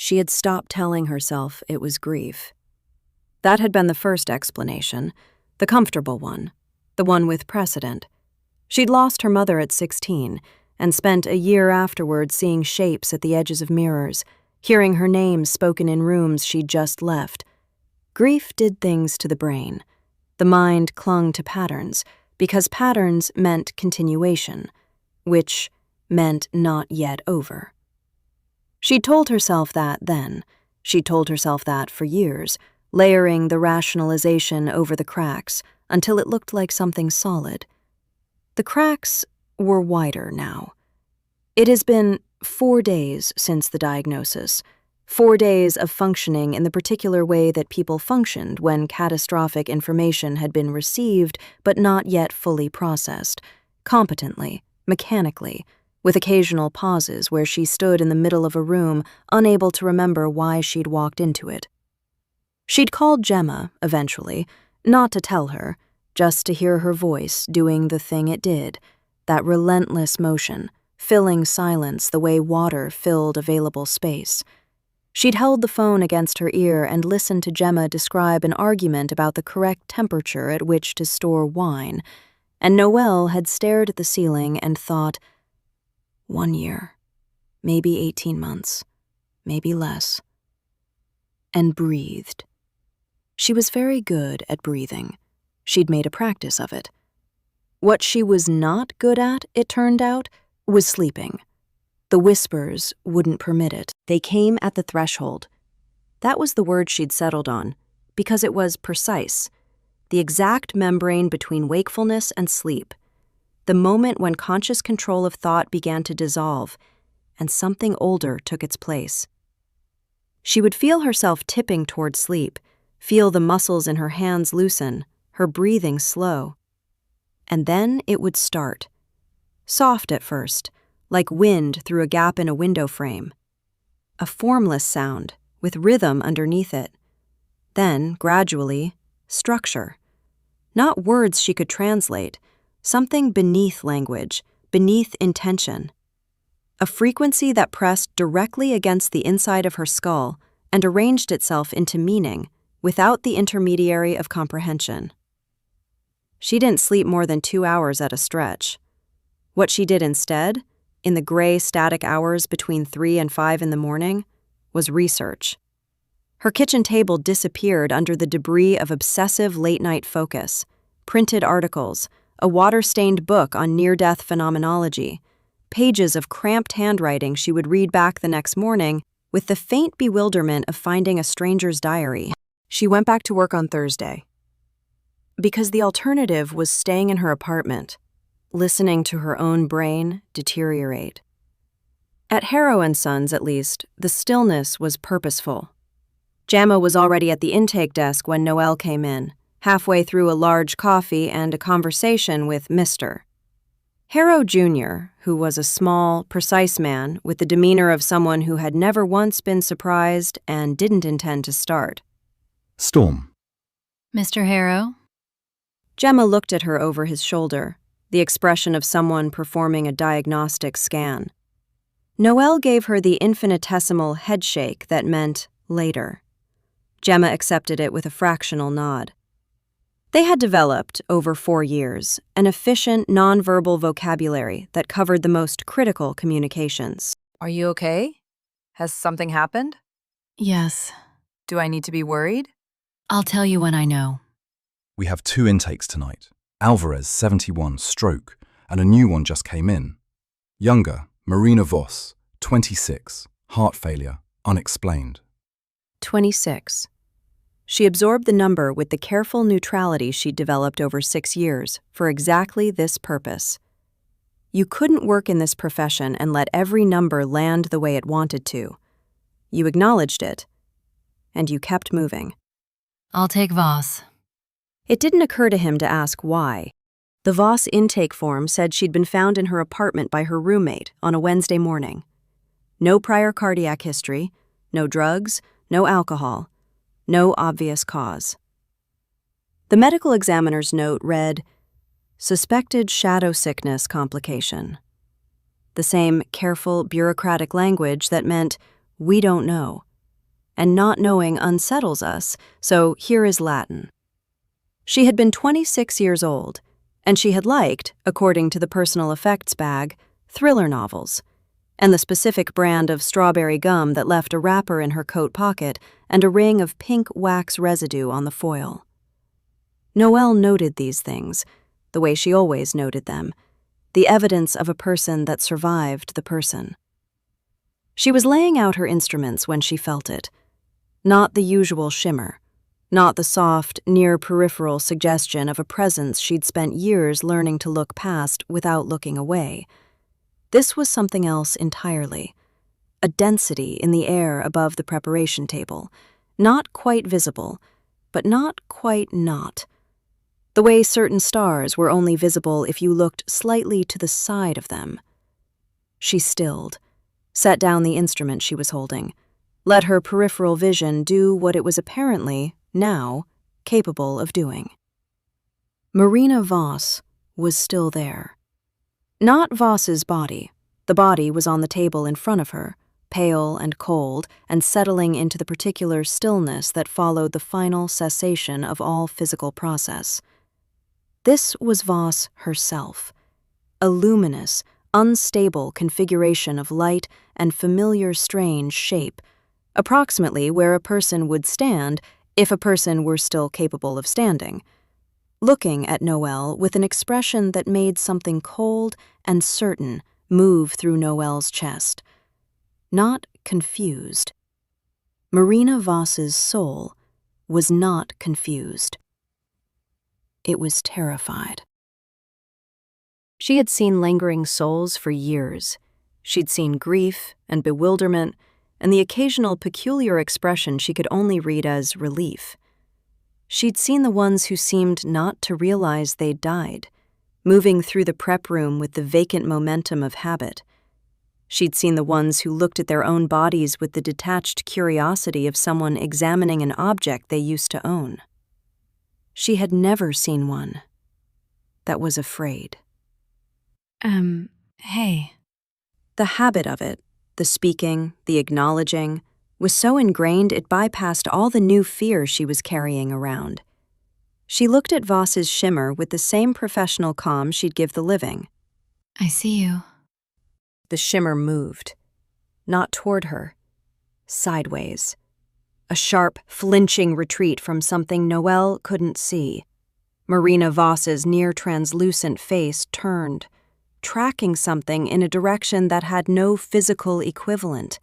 she had stopped telling herself it was grief. That had been the first explanation, the comfortable one, the one with precedent. She'd lost her mother at 16 and spent a year afterward seeing shapes at the edges of mirrors, hearing her name spoken in rooms she'd just left. Grief did things to the brain. The mind clung to patterns, because patterns meant continuation, which meant not yet over. She'd told herself that then. She'd told herself that for years, layering the rationalization over the cracks until it looked like something solid. The cracks were wider now. It has been 4 days since the diagnosis, 4 days of functioning in the particular way that people functioned when catastrophic information had been received but not yet fully processed, competently, mechanically, with occasional pauses where she stood in the middle of a room, unable to remember why she'd walked into it. She'd called Gemma, eventually, not to tell her, just to hear her voice doing the thing it did, that relentless motion, filling silence the way water filled available space. She'd held the phone against her ear and listened to Gemma describe an argument about the correct temperature at which to store wine, and Noelle had stared at the ceiling and thought, 1 year, maybe 18 months, maybe less, and breathed. She was very good at breathing. She'd made a practice of it. What she was not good at, it turned out, was sleeping. The whispers wouldn't permit it. They came at the threshold. That was the word she'd settled on, because it was precise, the exact membrane between wakefulness and sleep, the moment when conscious control of thought began to dissolve, and something older took its place. She would feel herself tipping toward sleep, feel the muscles in her hands loosen, her breathing slow. And then it would start. Soft at first, like wind through a gap in a window frame. A formless sound, with rhythm underneath it. Then, gradually, structure. Not words she could translate, something beneath language, beneath intention. A frequency that pressed directly against the inside of her skull and arranged itself into meaning, without the intermediary of comprehension. She didn't sleep more than 2 hours at a stretch. What she did instead, in the gray static hours between 3 and 5 in the morning, was research. Her kitchen table disappeared under the debris of obsessive late-night focus, printed articles, a water-stained book on near-death phenomenology, pages of cramped handwriting she would read back the next morning with the faint bewilderment of finding a stranger's diary. She went back to work on Thursday. Because the alternative was staying in her apartment, listening to her own brain deteriorate. At Harrow Sons, at least, the stillness was purposeful. Gemma was already at the intake desk when Noelle came in, halfway through a large coffee and a conversation with Mr. Harrow Jr., who was a small, precise man with the demeanor of someone who had never once been surprised and didn't intend to start. Storm. Mr. Harrow? Gemma looked at her over his shoulder, the expression of someone performing a diagnostic scan. Noelle gave her the infinitesimal headshake that meant later. Gemma accepted it with a fractional nod. They had developed, over 4 years, an efficient nonverbal vocabulary that covered the most critical communications. Are you okay? Has something happened? Yes. Do I need to be worried? I'll tell you when I know. We have 2 intakes tonight. Alvarez, 71, stroke, and a new one just came in. Younger, Marina Voss, 26, heart failure, unexplained. 26. She absorbed the number with the careful neutrality she'd developed over 6 years for exactly this purpose. You couldn't work in this profession and let every number land the way it wanted to. You acknowledged it, and you kept moving. I'll take Voss. It didn't occur to him to ask why. The Voss intake form said she'd been found in her apartment by her roommate on a Wednesday morning. No prior cardiac history, no drugs, no alcohol, no obvious cause. The medical examiner's note read, "Suspected shadow sickness complication." The same careful, bureaucratic language that meant, "We don't know," and not knowing unsettles us, so here is Latin. She had been 26 years old, and she had liked, according to the personal effects bag, thriller novels, and the specific brand of strawberry gum that left a wrapper in her coat pocket and a ring of pink wax residue on the foil. Noelle noted these things, the way she always noted them, the evidence of a person that survived the person. She was laying out her instruments when she felt it. Not the usual shimmer, not the soft, near-peripheral suggestion of a presence she'd spent years learning to look past without looking away. This was something else entirely. A density in the air above the preparation table, not quite visible, but not quite not. The way certain stars were only visible if you looked slightly to the side of them. She stilled, set down the instrument she was holding, let her peripheral vision do what it was apparently, now, capable of doing. Marina Voss was still there. Not Voss's body. The body was on the table in front of her, pale and cold, and settling into the particular stillness that followed the final cessation of all physical process. This was Voss herself, a luminous, unstable configuration of light and familiar strange shape, approximately where a person would stand if a person were still capable of standing, looking at Noelle with an expression that made something cold and certain move through Noelle's chest. Not confused. Marina Voss's soul was not confused. It was terrified. She had seen lingering souls for years. She'd seen grief and bewilderment and the occasional peculiar expression she could only read as relief. She'd seen the ones who seemed not to realize they'd died, moving through the prep room with the vacant momentum of habit. She'd seen the ones who looked at their own bodies with the detached curiosity of someone examining an object they used to own. She had never seen one that was afraid. Hey. The habit of it, the speaking, the acknowledging, was so ingrained it bypassed all the new fear she was carrying around. She looked at Voss's shimmer with the same professional calm she'd give the living. I see you. The shimmer moved, not toward her, sideways. A sharp, flinching retreat from something Noelle couldn't see. Marina Voss's near-translucent face turned, tracking something in a direction that had no physical equivalent.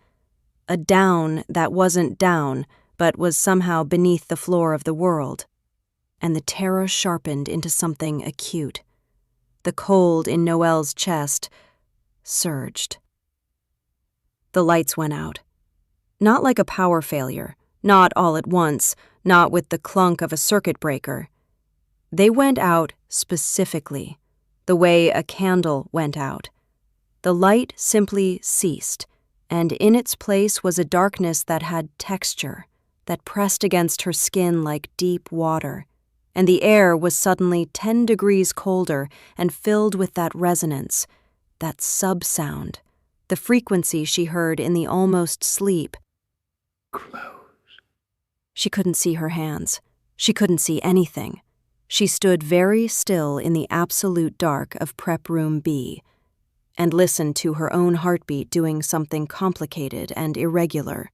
A down that wasn't down, but was somehow beneath the floor of the world. And the terror sharpened into something acute. The cold in Noelle's chest surged. The lights went out. Not like a power failure, not all at once, not with the clunk of a circuit breaker. They went out specifically, the way a candle went out. The light simply ceased, and in its place was a darkness that had texture, that pressed against her skin like deep water, and the air was suddenly 10 degrees colder and filled with that resonance, that sub-sound, the frequency she heard in the almost sleep. Close. She couldn't see her hands. She couldn't see anything. She stood very still in the absolute dark of Prep Room B and listened to her own heartbeat doing something complicated and irregular.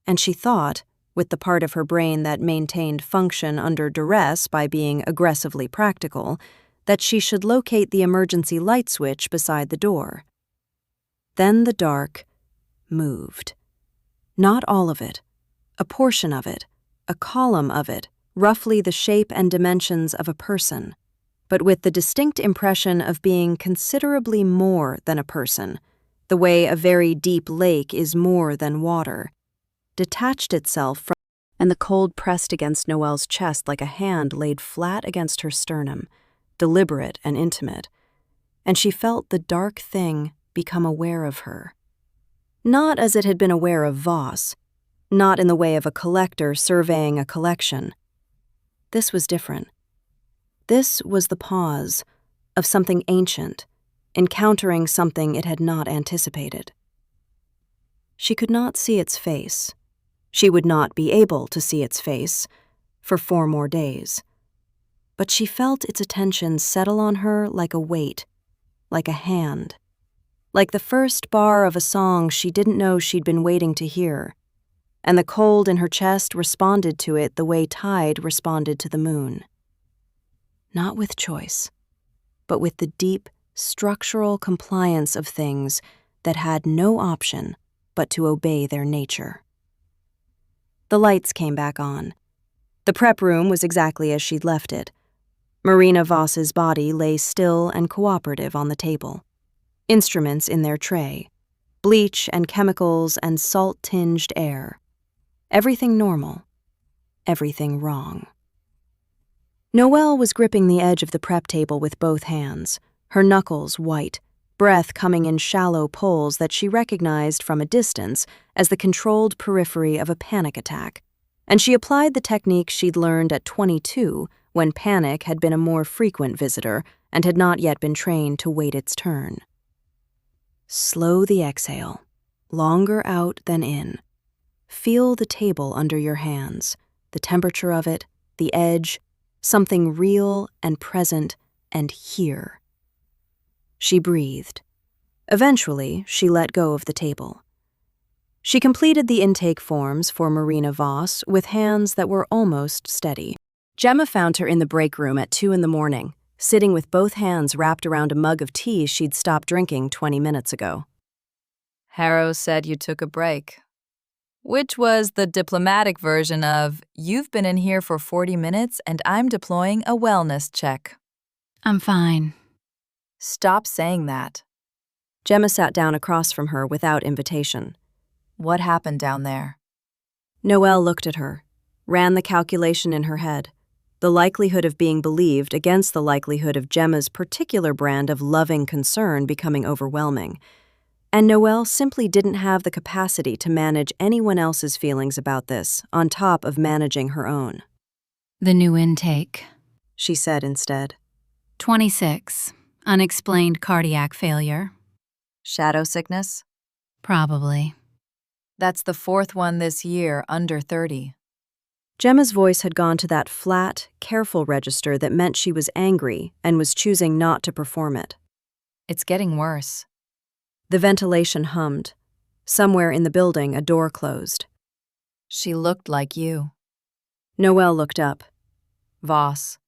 And she thought, with the part of her brain that maintained function under duress by being aggressively practical, that she should locate the emergency light switch beside the door. Then the dark moved. Not all of it, a portion of it, a column of it, roughly the shape and dimensions of a person, but with the distinct impression of being considerably more than a person, the way a very deep lake is more than water, detached itself from, and the cold pressed against Noelle's chest like a hand laid flat against her sternum, deliberate and intimate, and she felt the dark thing become aware of her. Not as it had been aware of Voss, not in the way of a collector surveying a collection. This was different. This was the pause of something ancient, encountering something it had not anticipated. She could not see its face, She would not be able to see its face for 4 more days. But she felt its attention settle on her like a weight, like a hand, like the first bar of a song she didn't know she'd been waiting to hear, and the cold in her chest responded to it the way tide responded to the moon. Not with choice, but with the deep, structural compliance of things that had no option but to obey their nature. The lights came back on. The prep room was exactly as she'd left it. Marina Voss's body lay still and cooperative on the table. Instruments in their tray, bleach and chemicals and salt-tinged air. Everything normal, everything wrong. Noelle was gripping the edge of the prep table with both hands, her knuckles white, breath coming in shallow pulls that she recognized from a distance as the controlled periphery of a panic attack, and she applied the technique she'd learned at 22 when panic had been a more frequent visitor and had not yet been trained to wait its turn. Slow the exhale, longer out than in. Feel the table under your hands, the temperature of it, the edge, something real and present and here. She breathed. Eventually, she let go of the table. She completed the intake forms for Marina Voss with hands that were almost steady. Gemma found her in the break room at 2 a.m, sitting with both hands wrapped around a mug of tea she'd stopped drinking 20 minutes ago. Harrow said you took a break, which was the diplomatic version of, you've been in here for 40 minutes and I'm deploying a wellness check. I'm fine. Stop saying that. Gemma sat down across from her without invitation. What happened down there? Noelle looked at her, ran the calculation in her head, the likelihood of being believed against the likelihood of Gemma's particular brand of loving concern becoming overwhelming. And Noelle simply didn't have the capacity to manage anyone else's feelings about this, on top of managing her own. The new intake. She said instead. 26. Unexplained cardiac failure. Shadow sickness? Probably. That's the 4th one this year, under 30. Gemma's voice had gone to that flat, careful register that meant she was angry and was choosing not to perform it. It's getting worse. The ventilation hummed. Somewhere in the building, a door closed. She looked like you. Noelle looked up. Voss.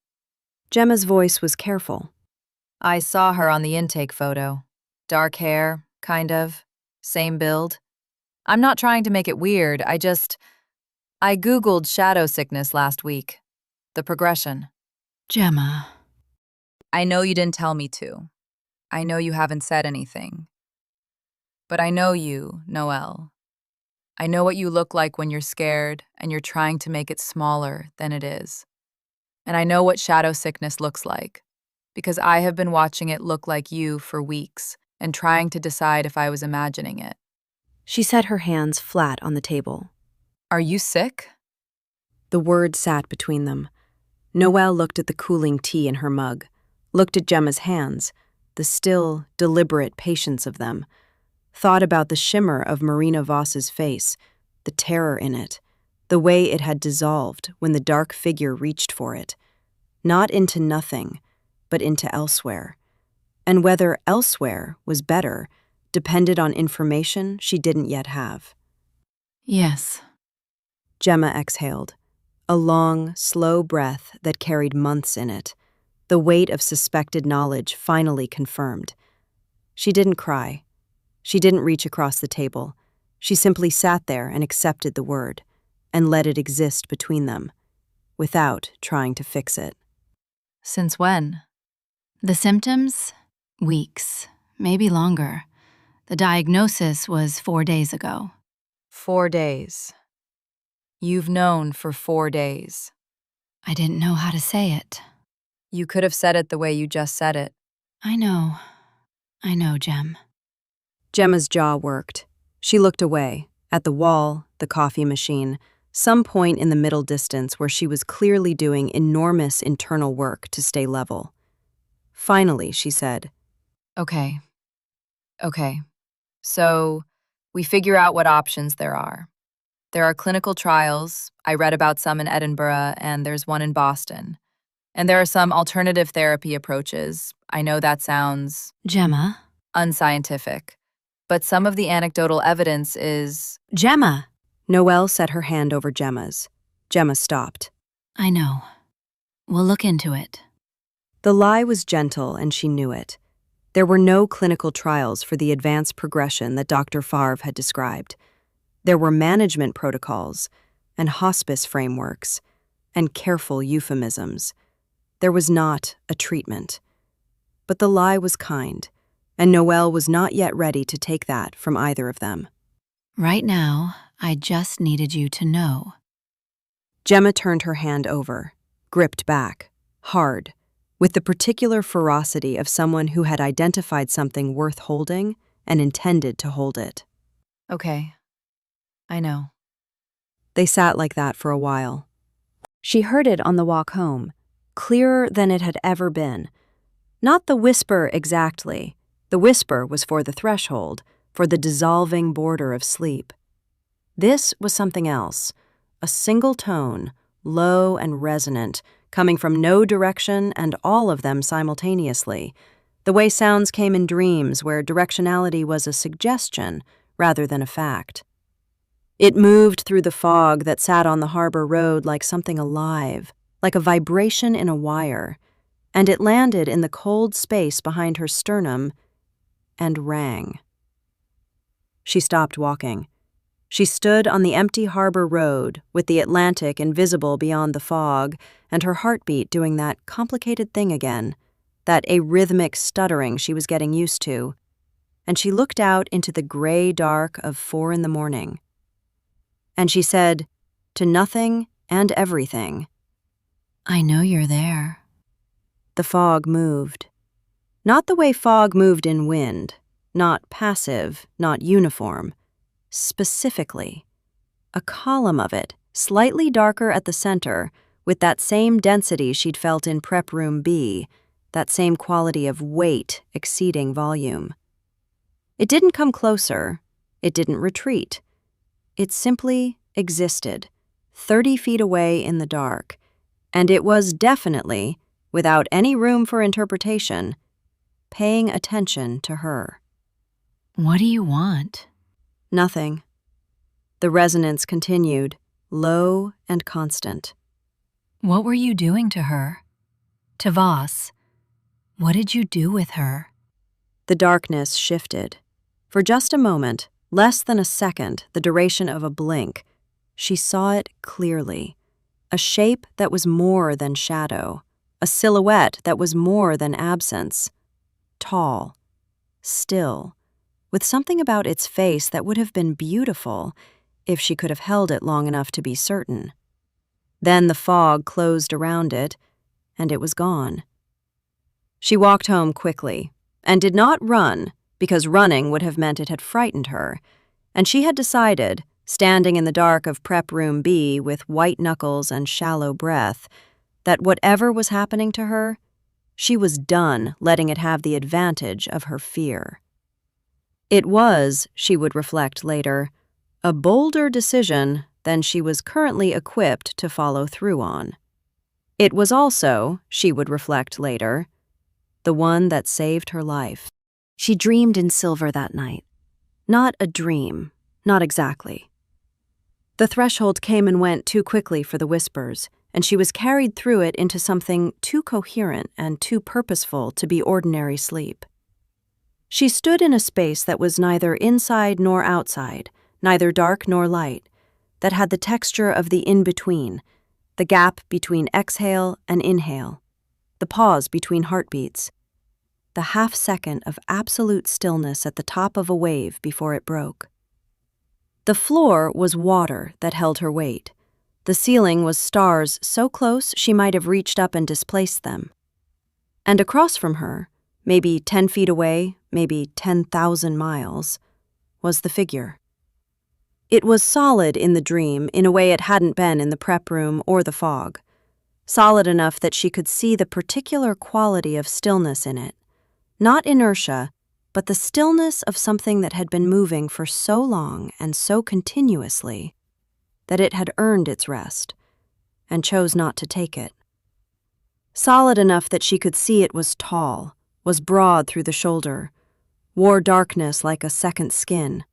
Gemma's voice was careful. I saw her on the intake photo. Dark hair, kind of. Same build. I'm not trying to make it weird, I Googled shadow sickness last week. The progression. Gemma. I know you didn't tell me to. I know you haven't said anything. But I know you, Noelle. I know what you look like when you're scared and you're trying to make it smaller than it is. And I know what shadow sickness looks like, because I have been watching it look like you for weeks and trying to decide if I was imagining it. She set her hands flat on the table. Are you sick? The word sat between them. Noelle looked at the cooling tea in her mug, looked at Gemma's hands, the still, deliberate patience of them, thought about the shimmer of Marina Voss's face, the terror in it, the way it had dissolved when the dark figure reached for it, not into nothing, but into elsewhere, and whether elsewhere was better depended on information she didn't yet have. Yes. Gemma exhaled, a long, slow breath that carried months in it, the weight of suspected knowledge finally confirmed. She didn't cry. She didn't reach across the table. She simply sat there and accepted the word, and let it exist between them, without trying to fix it. Since when? The symptoms? Weeks, maybe longer. The diagnosis was 4 days ago. 4 days. You've known for 4 days. I didn't know how to say it. You could have said it the way you just said it. I know, Gem. Gemma's jaw worked. She looked away, at the wall, the coffee machine, some point in the middle distance where she was clearly doing enormous internal work to stay level. Finally, she said, Okay. So, we figure out what options there are. There are clinical trials. I read about some in Edinburgh, and there's one in Boston. And there are some alternative therapy approaches. I know that sounds Gemma? unscientific, but some of the anecdotal evidence is. Gemma! Noelle set her hand over Gemma's. Gemma stopped. I know. We'll look into it. The lie was gentle, and she knew it. There were no clinical trials for the advanced progression that Dr. Favre had described. There were management protocols and hospice frameworks and careful euphemisms. There was not a treatment. But the lie was kind, and Noelle was not yet ready to take that from either of them. Right now, I just needed you to know. Gemma turned her hand over, gripped back, hard, with the particular ferocity of someone who had identified something worth holding and intended to hold it. Okay, I know. They sat like that for a while. She heard it on the walk home, clearer than it had ever been. Not the whisper exactly. The whisper was for the threshold, for the dissolving border of sleep. This was something else, a single tone, low and resonant, coming from no direction and all of them simultaneously, the way sounds came in dreams where directionality was a suggestion rather than a fact. It moved through the fog that sat on the harbor road like something alive, like a vibration in a wire, and it landed in the cold space behind her sternum and rang. She stopped walking. She stood on the empty harbor road with the Atlantic invisible beyond the fog and her heartbeat doing that complicated thing again, that arrhythmic stuttering she was getting used to, and she looked out into the gray dark of 4 a.m. And she said, to nothing and everything, I know you're there. The fog moved. Not the way fog moved in wind, not passive, not uniform. Specifically, a column of it, slightly darker at the center, with that same density she'd felt in Prep Room B, that same quality of weight exceeding volume. It didn't come closer. It didn't retreat. It simply existed, 30 feet away in the dark, and it was definitely, without any room for interpretation, paying attention to her. What do you want? Nothing. The resonance continued, low and constant. What were you doing to her? To Voss? What did you do with her? The darkness shifted. For just a moment, less than a second, the duration of a blink, she saw it clearly. A shape that was more than shadow. A silhouette that was more than absence. Tall. Still. With something about its face that would have been beautiful if she could have held it long enough to be certain. Then the fog closed around it, and it was gone. She walked home quickly, and did not run, because running would have meant it had frightened her, and she had decided, standing in the dark of Prep Room B with white knuckles and shallow breath, that whatever was happening to her, she was done letting it have the advantage of her fear. It was, she would reflect later, a bolder decision than she was currently equipped to follow through on. It was also, she would reflect later, the one that saved her life. She dreamed in silver that night. Not a dream, not exactly. The threshold came and went too quickly for the whispers, and she was carried through it into something too coherent and too purposeful to be ordinary sleep. She stood in a space that was neither inside nor outside, neither dark nor light, that had the texture of the in-between, the gap between exhale and inhale, the pause between heartbeats, the half-second of absolute stillness at the top of a wave before it broke. The floor was water that held her weight. The ceiling was stars so close she might have reached up and displaced them. And across from her, maybe 10 feet away, maybe 10,000 miles, was the figure. It was solid in the dream in a way it hadn't been in the prep room or the fog. Solid enough that she could see the particular quality of stillness in it. Not inertia, but the stillness of something that had been moving for so long and so continuously that it had earned its rest, and chose not to take it. Solid enough that she could see it was tall, was broad through the shoulder, wore darkness like a second skin,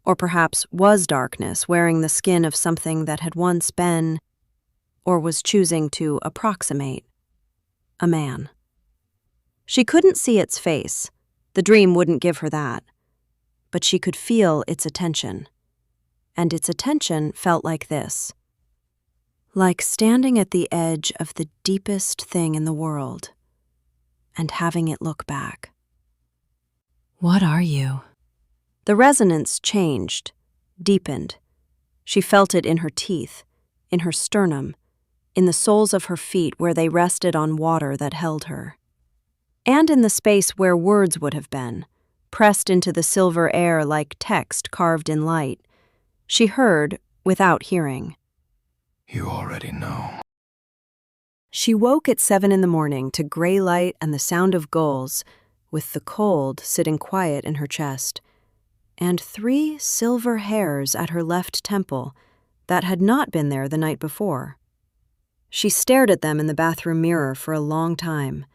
or perhaps was darkness wearing the skin of something that had once been, or was choosing to approximate, a man. She couldn't see its face, the dream wouldn't give her that, but she could feel its attention. And its attention felt like this. Like standing at the edge of the deepest thing in the world and having it look back. What are you? The resonance changed, deepened. She felt it in her teeth, in her sternum, in the soles of her feet where they rested on water that held her. And in the space where words would have been, pressed into the silver air like text carved in light. She heard, without hearing. You already know. She woke at 7 a.m. to gray light and the sound of gulls, with the cold sitting quiet in her chest, and 3 silver hairs at her left temple that had not been there the night before. She stared at them in the bathroom mirror for a long time.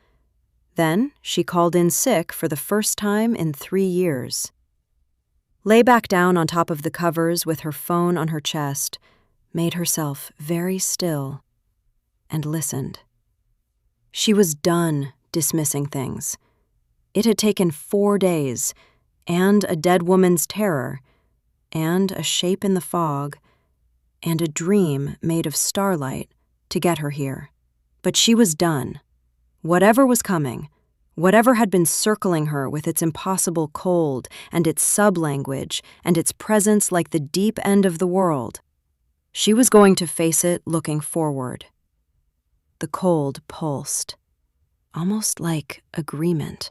Then she called in sick for the first time in 3 years. Lay back down on top of the covers with her phone on her chest, made herself very still, and listened. She was done dismissing things. It had taken 4 days, and a dead woman's terror, and a shape in the fog, and a dream made of starlight to get her here. But she was done. Whatever was coming, whatever had been circling her with its impossible cold and its sub-language and its presence like the deep end of the world, she was going to face it looking forward. The cold pulsed, almost like agreement.